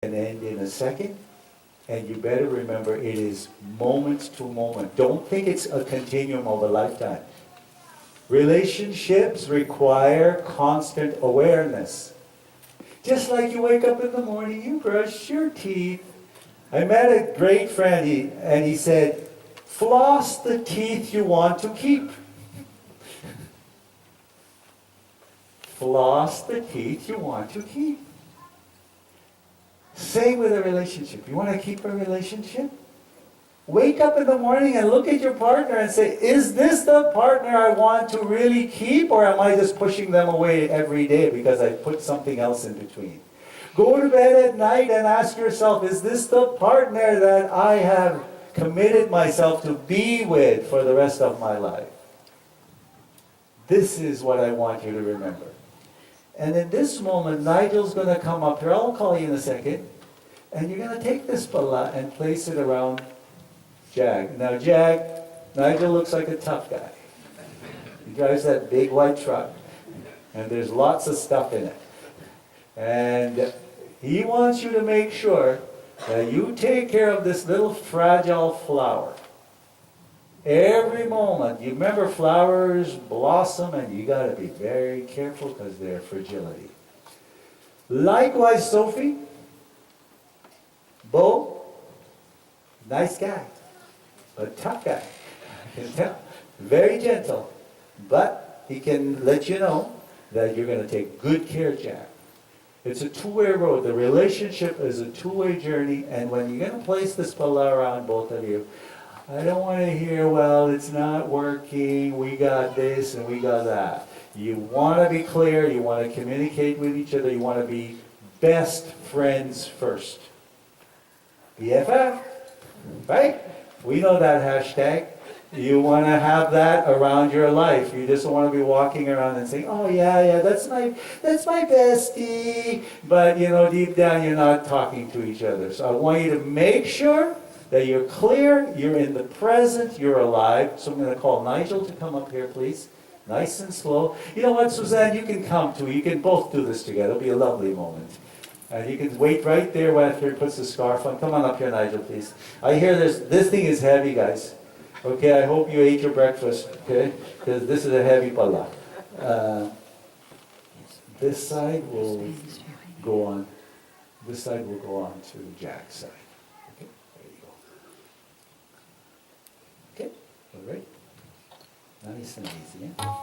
can end in a second, and you better remember it is moment to moment. Don't think it's a continuum of a lifetime. Relationships require constant awareness. Just like you wake up in the morning, you brush your teeth. I met a great friend, and he said, floss the teeth you want to keep. Floss the teeth you want to keep. Same with a relationship. You want to keep a relationship? Wake up in the morning and look at your partner and say, is this the partner I want to really keep, or am I just pushing them away every day because I put something else in between? Go to bed at night and ask yourself, is this the partner that I have committed myself to be with for the rest of my life? This is what I want you to remember. And in this moment, Nigel's going to come up here. I'll call you in a second. And you're going to take this pala and place it around Jag. Now, Nigel looks like a tough guy. He drives that big white truck, and there's lots of stuff in it. And he wants you to make sure that you take care of this little fragile flower. Every moment, you remember flowers blossom, and you got to be very careful because they're fragility. Likewise, Sophie, Bo, nice guy, but tough guy. I can tell. Very gentle, but he can let you know that you're going to take good care of Jack. It's a two-way road. The relationship is a two-way journey, and when you're going to place this pala around both of you, I don't want to hear, well, it's not working, we got this and we got that. You want to be clear, you want to communicate with each other, you want to be best friends first. BFF, right? We know that hashtag. You want to have that around your life. You just don't want to be walking around and saying, oh yeah, that's my bestie. But deep down you're not talking to each other. So I want you to make sure that you're clear, you're in the present, you're alive. So I'm going to call Nigel to come up here, please. Nice and slow. You know what, Suzanne, you can come too. You can both do this together. It'll be a lovely moment. And you can wait right there after he puts the scarf on. Come on up here, Nigel, please. I hear this thing is heavy, guys. Okay, I hope you ate your breakfast, okay? Because this is a heavy pala. This side will go on. This side will go on to Jack's side. All right? Nice and easy, yeah?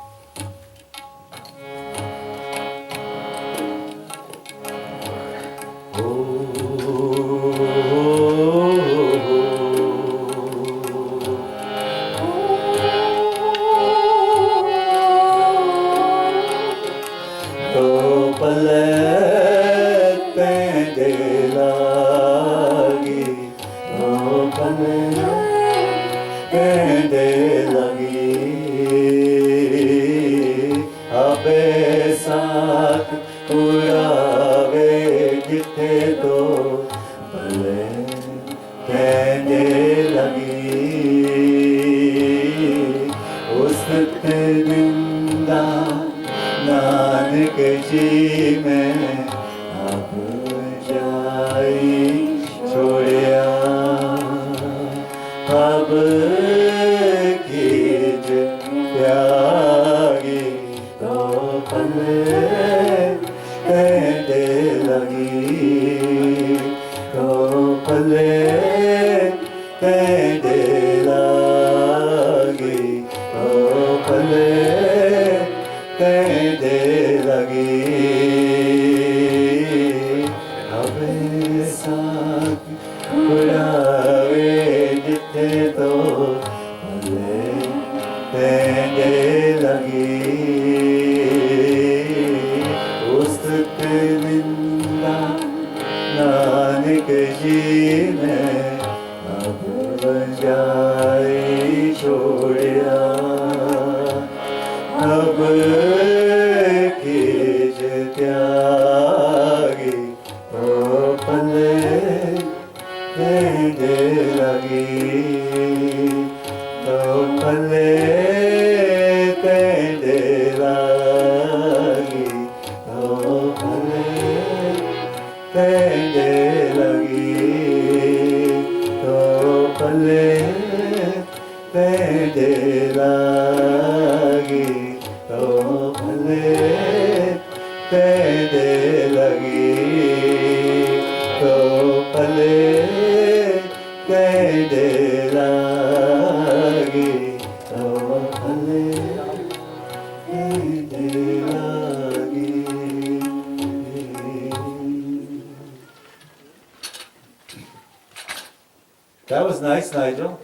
That was nice, Nigel.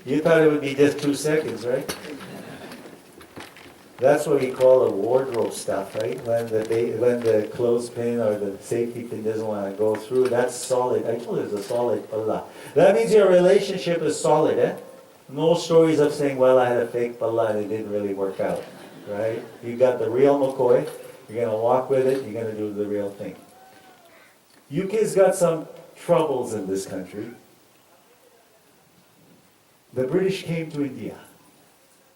You thought it would be just 2 seconds, right? That's what we call a wardrobe stuff, right? When the clothespin or the safety pin doesn't want to go through, that's solid. I told you it's a solid palla. That means your relationship is solid, eh? No stories of saying, well, I had a fake palla and it didn't really work out, right? You got the real McCoy, you're going to walk with it, you're going to do the real thing. UK's got some troubles in this country. The British came to India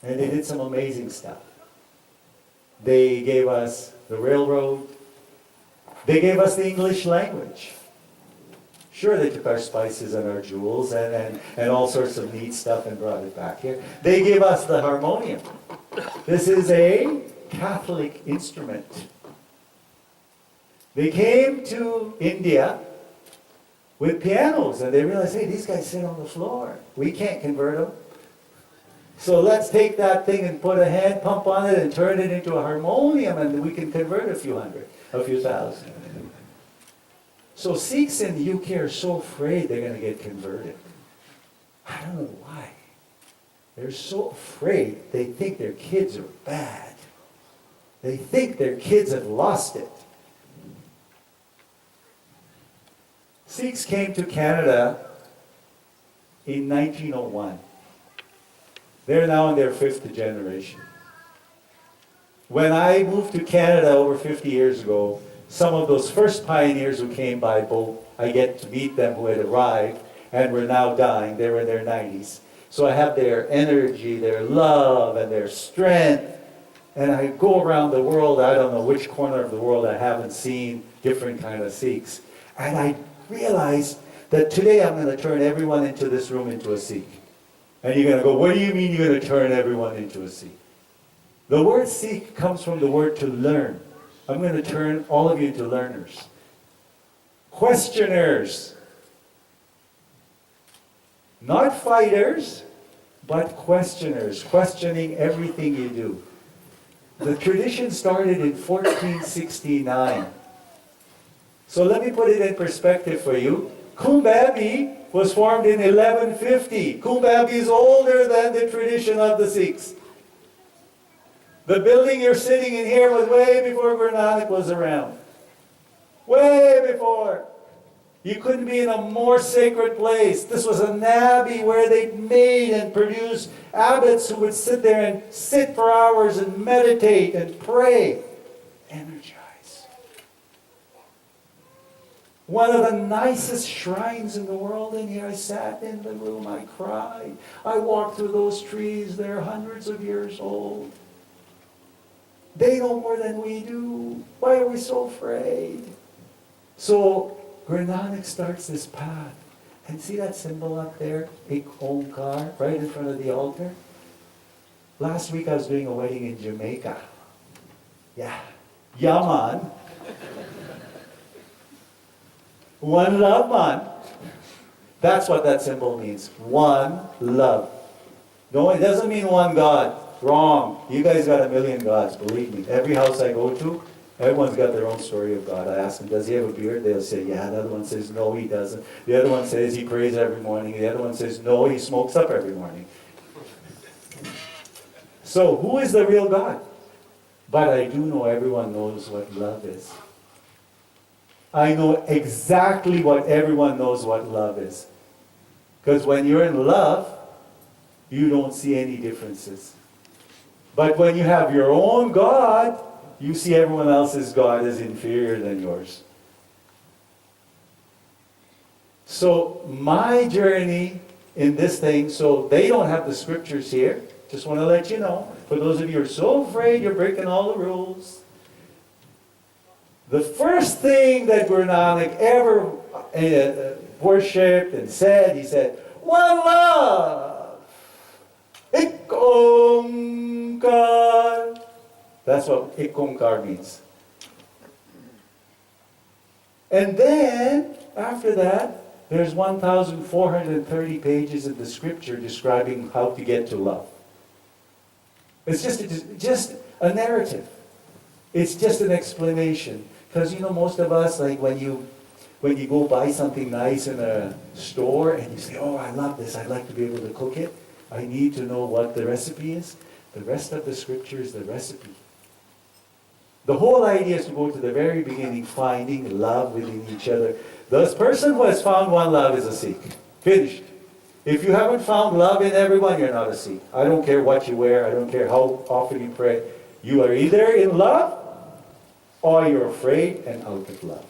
and they did some amazing stuff. They gave us the railroad. They gave us the English language. Sure, they took our spices and our jewels and all sorts of neat stuff and brought it back here. They gave us the harmonium. This is a Catholic instrument. They came to India with pianos and they realized, hey, these guys sit on the floor. We can't convert them. So let's take that thing and put a hand pump on it and turn it into a harmonium and we can convert a few thousand. So Sikhs in the UK are so afraid they're going to get converted. I don't know why. They're so afraid they think their kids are bad. They think their kids have lost it. Sikhs came to Canada in 1901. They're now in their 5th generation. When I moved to Canada over 50 years ago, some of those first pioneers who came by boat, I get to meet them who had arrived and were now dying. They were in their 90s. So I have their energy, their love, and their strength. And I go around the world, I don't know which corner of the world I haven't seen different kind of Sikhs. And I realized that today I'm going to turn everyone into this room into a Sikh. And you're going to go, what do you mean you're going to turn everyone into a Sikh? The word Sikh comes from the word to learn. I'm going to turn all of you into learners. Questioners. Not fighters, but questioners. Questioning everything you do. The tradition started in 1469. So let me put it in perspective for you. Kumbhabi was formed in 1150. Kumbhabi is older than the tradition of the Sikhs. The building you're sitting in here was way before Guru Nanak was around. Way before. You couldn't be in a more sacred place. This was an abbey where they made and produced abbots who would sit there and sit for hours and meditate and pray. Energize. One of the nicest shrines in the world in here. I sat in the room, I cried. I walked through those trees, they're hundreds of years old. They know more than we do. Why are we so afraid? So Guru Nanak starts this path. And see that symbol up there? Ik Omkar, right in front of the altar? Last week I was doing a wedding in Jamaica. Yeah. Yaman. One love, man. That's what that symbol means. One love. No, it doesn't mean one God. Wrong. You guys got a million gods, believe me. Every house I go to, everyone's got their own story of God. I ask them, does he have a beard? They'll say, yeah. The other one says, no, he doesn't. The other one says he prays every morning. The other one says, no, he smokes up every morning. So, who is the real God? But I do know everyone knows what love is. I know exactly what everyone knows what love is. Because when you're in love, you don't see any differences. But when you have your own God, you see everyone else's God as inferior than yours. So my journey in this thing, so they don't have the scriptures here. Just want to let you know. For those of you who are so afraid you're breaking all the rules. The first thing that Guru Nanak ever worshipped and said, he said, one love, Ik Omkar. That's what Ik Omkar means. And then, after that, there's 1,430 pages of the scripture describing how to get to love. It's just a narrative. It's just an explanation. Because, most of us, like when you when you go buy something nice in a store and you say, oh, I love this, I'd like to be able to cook it. I need to know what the recipe is. The rest of the scripture is the recipe. The whole idea is to go to the very beginning, finding love within each other. The person who has found one love is a Sikh. Finished. If you haven't found love in everyone, you're not a Sikh. I don't care what you wear. I don't care how often you pray. You are either in love or you're afraid and out of love.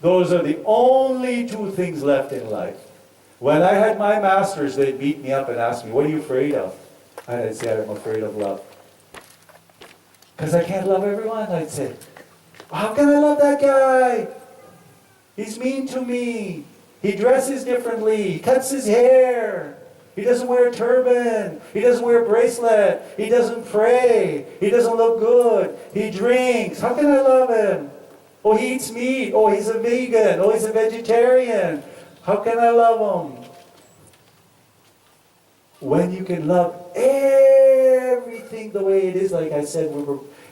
Those are the only two things left in life. When I had my masters, they'd beat me up and ask me, what are you afraid of? And I'd say, I'm afraid of love. Because I can't love everyone, I'd say. How can I love that guy? He's mean to me. He dresses differently. He cuts his hair. He doesn't wear a turban. He doesn't wear a bracelet. He doesn't pray. He doesn't look good. He drinks. How can I love him? Oh, he eats meat. Oh, he's a vegan. Oh, he's a vegetarian. How can I love him? When you can love everything the way it is, like I said,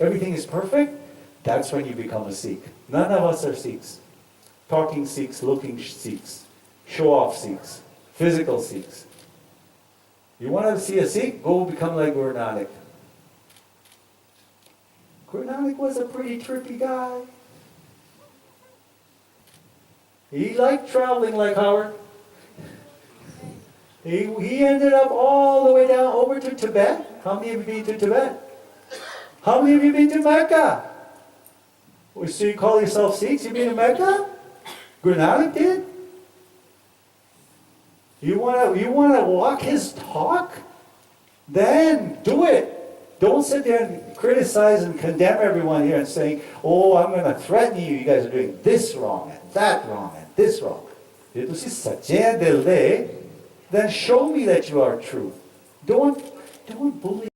everything is perfect, that's when you become a Sikh. None of us are Sikhs. Talking Sikhs, looking Sikhs, show-off Sikhs, physical Sikhs. You want to see a Sikh? Go become like Guru Nanak. Guru Nanak was a pretty trippy guy. He liked traveling like Howard. He ended up all the way down over to Tibet. How many of you been to Tibet? How many of you been to Mecca? So you call yourself Sikhs? You been to Mecca? Guru Nanak did? You want to walk his talk? Then do it. Don't sit there and criticize and condemn everyone here and saying, oh, I'm going to threaten you. You guys are doing this wrong and that wrong and this wrong. If you say, then show me that you are true. Don't bully